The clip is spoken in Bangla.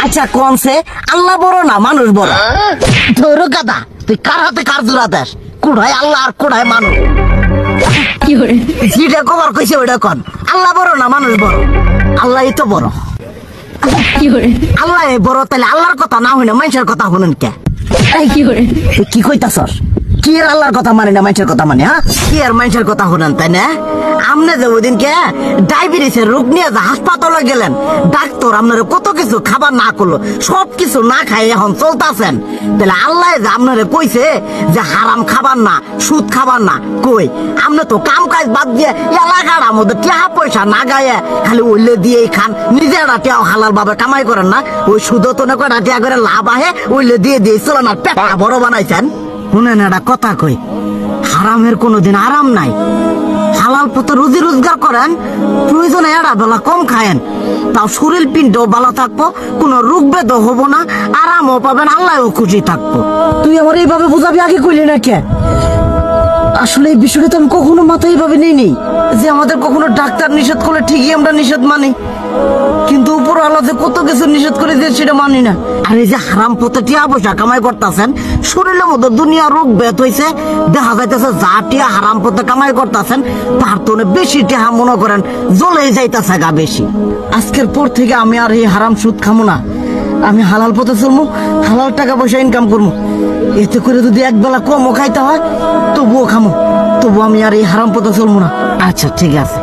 আচ্ছা কোনছে আল্লাহ বড় না মানুষ বড়? ধরো গাদা, তুই কার হাতে কার জোড়া দেশ? কুড়ায় আল্লাহ আর কুড়ায় মানুষ। যেটা কবার কইছে ওইটা কন। আল্লাহ বড় না মানুষ বড়? আল্লাহই তো বড়। আল্লাহ বড়, তাহলে আল্লাহর কথা না হইনা মানুষের কথা শুনেন কে? কি কইতাছস? কি আর আল্লাহর কথা মানে না মানুষের কথা মানে? হ্যাঁ, কি আর মানুষের কথা শুনেন তাই না? আপনি যে ওই দিনকে ডায়াবেটিসের রোগ নিয়ে যে হাসপাতালে গেলেন, ডাক্তার আপনার কত কিছু খাবার না করলো, সব কিছু না খাই এখন চলতেছেন, তাহলে আল্লাহ যে আপনারে কইছে যে হারাম খাবার না, সুদ খাবার না, কই আপনি তো কাম কাজ বাদ দিয়ে এলাকার মধ্যে টাকা পয়সা না গায়ে খালি ওইলে দিয়েই খান, নিজেরা টিয়াও হালাল ভাবে কামাই করেন না, ওই সুদও তো না কয়টা টিয়া করে লাভ আহে ওইলে দিয়ে দিয়ে চলেন আর পেটা বড় বানাইছেন। শুনেন একটা কথা কই, হারামের কোনোদিন আরাম নাই। হালাল পথে রুজি রোজগার করেন, প্রয়োজনে এড়া বেলা কম খায়েন, তাও শরীর পিণ্ডও ভালো থাকবো, কোনো রোগ বেদও হবো না, আরামও পাবেন, আল্লাহও খুশি থাকবো। তুই আমার এইভাবে বুঝাবি আগে কইলি না কে? আসলে এই বিষয়টা তো আমি কখনো মাথায় এইভাবে নিইনি যে আমাদের কখনো ডাক্তার নিষেধ করলে ঠিকই আমরা নিষেধ মানি, কিন্তু উপর আল্লাহ যে কত কিছু নিষেধ করে দিয়ে সেটা মানি না। আর এই যে হারাম পথে টিয়া পয়সা কামাই করতেছেন, শরীরের মধ্যে দুনিয়া রোগ বেত হয়েছে, দেখা যাইতেছে যা টিয়া হারাম পথে কামাই করতেছেন তার তো বেশি টিয়া মনে করেন জ্বলে যাইতেছে গা বেশি। আজকের পর থেকে আমি আর এই হারাম সুদ খামো না, আমি হালাল পথে চলবো, হালাল টাকা পয়সা ইনকাম করবো। এতে করে যদি একবেলা কমও খাইতে হয় তবুও খামো, তবু আমি আর এই হারাম পথে চলবো না। আচ্ছা ঠিক আছে।